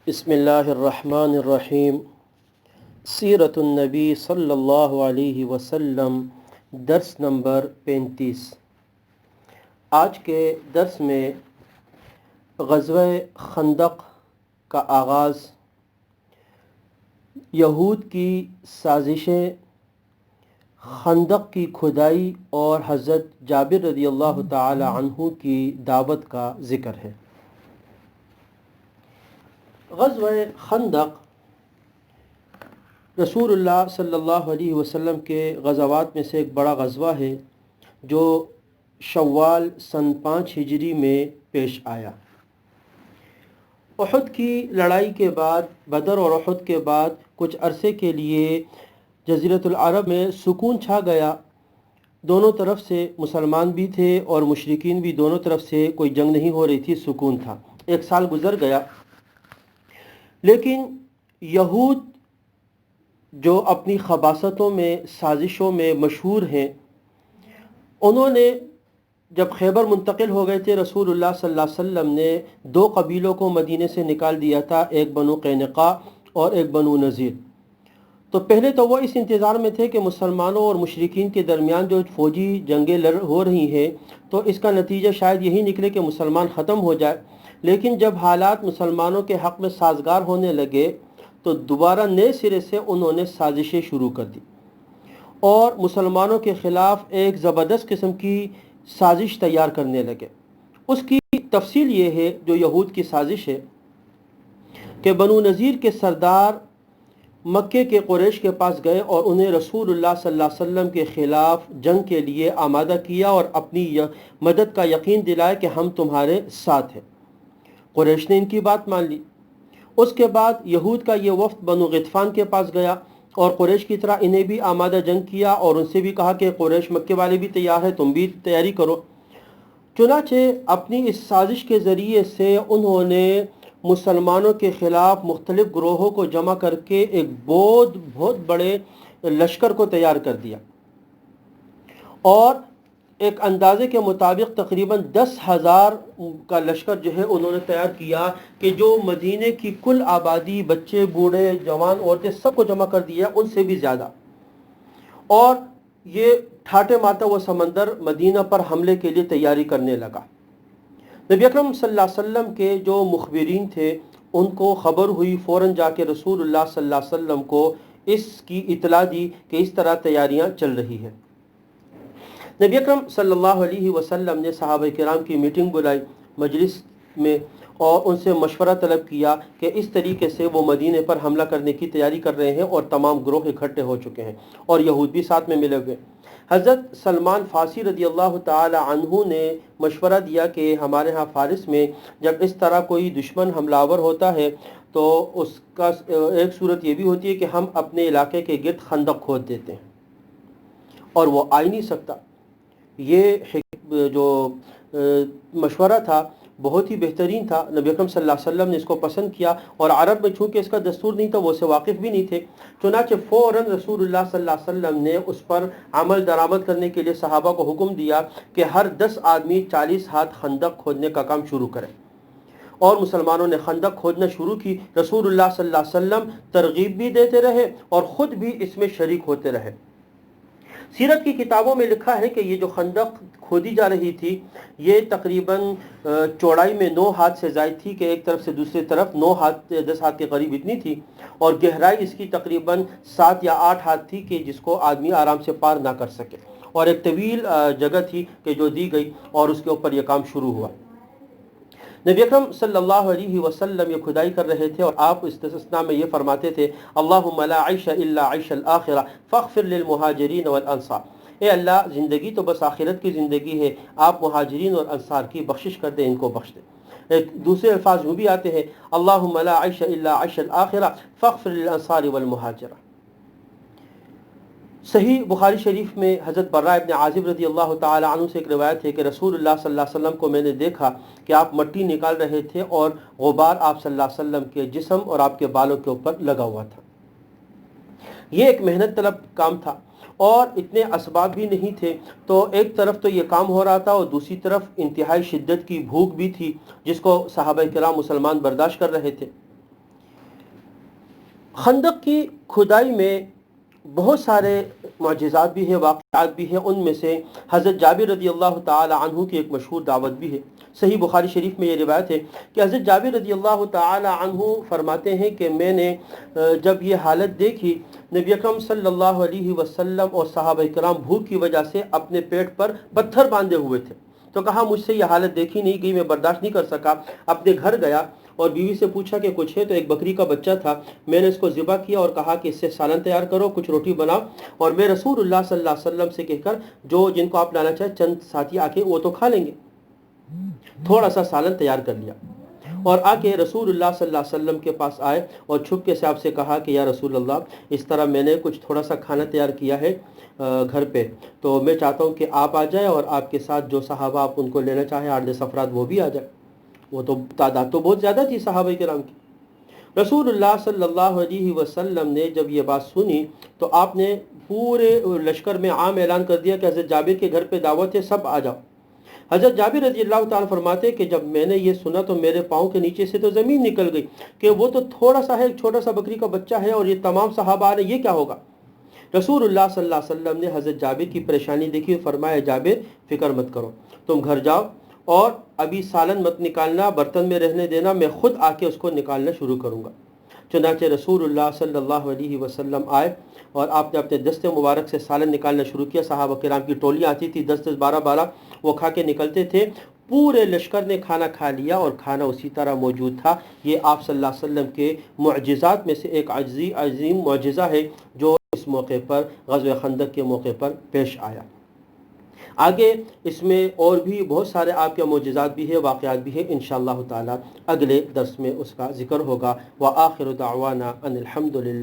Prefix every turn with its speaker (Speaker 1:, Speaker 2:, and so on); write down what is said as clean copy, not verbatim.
Speaker 1: بسم اللہ الرحمن الرحیم۔ سیرت النبی صلی اللہ علیہ وسلم، درس نمبر 35۔ آج کے درس میں غزوہ خندق کا آغاز، یہود کی سازشیں، خندق کی کھدائی اور حضرت جابر رضی اللہ تعالی عنہ کی دعوت کا ذکر ہے۔ غزوہ خندق رسول اللہ صلی اللہ علیہ وسلم کے غزوات میں سے ایک بڑا غزوہ ہے جو شوال سن 5 ہجری میں پیش آیا۔ احد کی لڑائی کے بعد، بدر اور احد کے بعد کچھ عرصے کے لیے جزیرۃ العرب میں سکون چھا گیا۔ دونوں طرف سے مسلمان بھی تھے اور مشرکین بھی، دونوں طرف سے کوئی جنگ نہیں ہو رہی تھی، سکون تھا۔ 1 سال گزر گیا، لیکن یہود جو اپنی خباثتوں میں، سازشوں میں مشہور ہیں، انہوں نے جب خیبر منتقل ہو گئے تھے، رسول اللہ صلی اللہ علیہ وسلم نے 2 قبیلوں کو مدینے سے نکال دیا تھا، ایک بنو قینقاع اور ایک بنو نذیر۔ تو پہلے تو وہ اس انتظار میں تھے کہ مسلمانوں اور مشرکین کے درمیان جو فوجی جنگیں ہو رہی ہیں تو اس کا نتیجہ شاید یہی نکلے کہ مسلمان ختم ہو جائے۔ لیکن جب حالات مسلمانوں کے حق میں سازگار ہونے لگے تو دوبارہ نئے سرے سے انہوں نے سازشیں شروع کر دی اور مسلمانوں کے خلاف ایک زبردست قسم کی سازش تیار کرنے لگے۔ اس کی تفصیل یہ ہے، جو یہود کی سازش ہے، کہ بنو نذیر کے سردار مکے کے قریش کے پاس گئے اور انہیں رسول اللہ صلی اللہ علیہ وسلم کے خلاف جنگ کے لیے آمادہ کیا اور اپنی مدد کا یقین دلایا کہ ہم تمہارے ساتھ ہیں۔ قریش نے ان کی بات مان لی۔ اس کے بعد یہود کا یہ وفد بنو غطفان کے پاس گیا اور قریش کی طرح انہیں بھی آمادہ جنگ کیا اور ان سے بھی کہا کہ قریش مکے والے بھی تیار ہیں، تم بھی تیاری کرو۔ چنانچہ اپنی اس سازش کے ذریعے سے انہوں نے مسلمانوں کے خلاف مختلف گروہوں کو جمع کر کے ایک بہت بڑے لشکر کو تیار کر دیا اور ایک اندازے کے مطابق تقریباً 10,000 کا لشکر جو ہے انہوں نے تیار کیا کہ جو مدینے کی کل آبادی، بچے، بوڑھے، جوان، عورتیں، سب کو جمع کر دیا، ان سے بھی زیادہ۔ اور یہ ٹھاٹے مارتا وہ سمندر مدینہ پر حملے کے لیے تیاری کرنے لگا۔ نبی اکرم صلی اللہ علیہ وسلم کے جو مخبرین تھے ان کو خبر ہوئی، فوراً جا کے رسول اللہ صلی اللہ علیہ وسلم کو اس کی اطلاع دی کہ اس طرح تیاریاں چل رہی ہیں۔ نبی اکرم صلی اللہ علیہ وسلم نے صحابہ کرام کی میٹنگ بلائی مجلس میں اور ان سے مشورہ طلب کیا کہ اس طریقے سے وہ مدینے پر حملہ کرنے کی تیاری کر رہے ہیں اور تمام گروہ اکٹھے ہو چکے ہیں اور یہود بھی ساتھ میں ملے ہوئے۔ حضرت سلمان فارسی رضی اللہ تعالی عنہ نے مشورہ دیا کہ ہمارے ہاں فارس میں جب اس طرح کوئی دشمن حملہ آور ہوتا ہے تو اس کا ایک صورت یہ بھی ہوتی ہے کہ ہم اپنے علاقے کے گرد خندق کھود دیتے ہیں اور وہ آ ہی نہیں سکتا۔ یہ جو مشورہ تھا بہت ہی بہترین تھا۔ نبی اکرم صلی اللہ علیہ وسلم نے اس کو پسند کیا اور عرب میں چونکہ اس کا دستور نہیں تھا، وہ اسے واقف بھی نہیں تھے، چنانچہ فوراً رسول اللہ صلی اللہ علیہ وسلم نے اس پر عمل درآمد کرنے کے لیے صحابہ کو حکم دیا کہ ہر 10 آدمی 40 ہاتھ خندق کھودنے کا کام شروع کرے اور مسلمانوں نے خندق کھودنا شروع کی۔ رسول اللہ صلی اللہ علیہ وسلم ترغیب بھی دیتے رہے اور خود بھی اس میں شریک ہوتے رہے۔ سیرت کی کتابوں میں لکھا ہے کہ یہ جو خندق کھودی جا رہی تھی یہ تقریباً چوڑائی میں 9 ہاتھ سے زائد تھی کہ ایک طرف سے دوسری طرف 9 ہاتھ 10 ہاتھ کے قریب اتنی تھی، اور گہرائی اس کی تقریباً 7 یا 8 ہاتھ تھی کہ جس کو آدمی آرام سے پار نہ کر سکے، اور ایک طویل جگہ تھی کہ جو دی گئی اور اس کے اوپر یہ کام شروع ہوا۔ نبی اکرم صلی اللہ علیہ وسلم یہ کھدائی کر رہے تھے اور آپ استثناء میں یہ فرماتے تھے، اللہم لا عیش الا عیش الآخرہ فاغفر للمہاجرین والانصار، اے اللہ زندگی تو بس آخرت کی زندگی ہے، آپ مہاجرین اور انصار کی بخشش کر دیں، ان کو بخش دیں۔ ایک دوسرے الفاظ وہ بھی آتے ہیں، اللہم لا عیش الا عیش الآخرہ فاغفر للانصار والمہاجرہ۔ صحیح بخاری شریف میں حضرت براء ابن عازب رضی اللہ تعالی عنہ سے ایک روایت ہے کہ رسول اللہ صلی اللہ علیہ وسلم کو میں نے دیکھا کہ آپ مٹی نکال رہے تھے اور غبار آپ صلی اللہ علیہ وسلم کے جسم اور آپ کے بالوں کے اوپر لگا ہوا تھا۔ یہ ایک محنت طلب کام تھا اور اتنے اسباب بھی نہیں تھے، تو ایک طرف تو یہ کام ہو رہا تھا اور دوسری طرف انتہائی شدت کی بھوک بھی تھی جس کو صحابہ کرام مسلمان برداشت کر رہے تھے۔ خندق کی کھدائی میں بہت سارے معجزات بھی ہیں، واقعات بھی ہیں۔ ان میں سے حضرت جابر رضی اللہ تعالی عنہ کی ایک مشہور دعوت بھی ہے۔ صحیح بخاری شریف میں یہ روایت ہے کہ حضرت جابر رضی اللہ تعالی عنہ فرماتے ہیں کہ میں نے جب یہ حالت دیکھی، نبی اکرم صلی اللہ علیہ وسلم اور صحابہ کرام بھوک کی وجہ سے اپنے پیٹ پر پتھر باندھے ہوئے تھے، تو کہا مجھ سے یہ حالت دیکھی نہیں گئی، میں برداشت نہیں کر سکا، اپنے گھر گیا اور بیوی سے پوچھا کہ کچھ ہے، تو ایک بکری کا بچہ تھا، میں نے اس کو ذبح کیا اور کہا کہ اس سے سالن تیار کرو، کچھ روٹی بناؤ، اور میں رسول اللہ صلی اللہ علیہ وسلم سے کہہ کر جن کو آپ لانا چاہیں چند ساتھی آ کے وہ تو کھا لیں گے، تھوڑا سا سالن تیار کر لیا اور آ کے رسول اللہ صلی اللہ علیہ وسلم کے پاس آئے اور چھپکے سے آپ سے کہا کہ یا رسول اللہ، اس طرح میں نے کچھ تھوڑا سا کھانا تیار کیا ہے گھر پہ، تو میں چاہتا ہوں کہ آپ آ جائیں اور آپ کے ساتھ جو صحابہ آپ ان کو لینا چاہیں 8-10 افراد وہ بھی آ جائیں۔ وہ تو تعداد تو بہت زیادہ تھی صحابہ کرام کی۔ رسول اللہ صلی اللہ علیہ وسلم نے جب یہ بات سنی تو آپ نے پورے لشکر میں عام اعلان کر دیا کہ حضرت جابر کے گھر پہ دعوت ہے، سب آ جاؤ۔ حضرت جابر رضی اللہ تعالیٰ فرماتے کہ جب میں نے یہ سنا تو میرے پاؤں کے نیچے سے تو زمین نکل گئی کہ وہ تو تھوڑا سا ہے، ایک چھوٹا سا بکری کا بچہ ہے اور یہ تمام صحابہ آ رہے، یہ کیا ہوگا؟ رسول اللہ صلی اللہ علیہ وسلم نے حضرت جابر کی پریشانی دیکھی، فرمایا جابر فکر مت کرو، تم گھر جاؤ اور ابھی سالن مت نکالنا، برتن میں رہنے دینا، میں خود آ کے اس کو نکالنا شروع کروں گا۔ چنانچہ رسول اللہ صلی اللہ علیہ وسلم آئے اور آپ نے اپنے دست مبارک سے سالن نکالنا شروع کیا۔ صحابہ کرام کی ٹولیاں آتی تھی، 10-10 12-12 وہ کھا کے نکلتے تھے۔ پورے لشکر نے کھانا کھا لیا اور کھانا اسی طرح موجود تھا۔ یہ آپ صلی اللہ علیہ وسلم کے معجزات میں سے ایک عظیم معجزہ ہے جو اس موقع پر غزوہ خندق کے موقع پر پیش آیا۔ آگے اس میں اور بھی بہت سارے آپ کے معجزات بھی ہیں، واقعات بھی ہیں، انشاءاللہ تعالی اگلے درس میں اس کا ذکر ہوگا۔ وآخر دعوانا ان الحمد للہ۔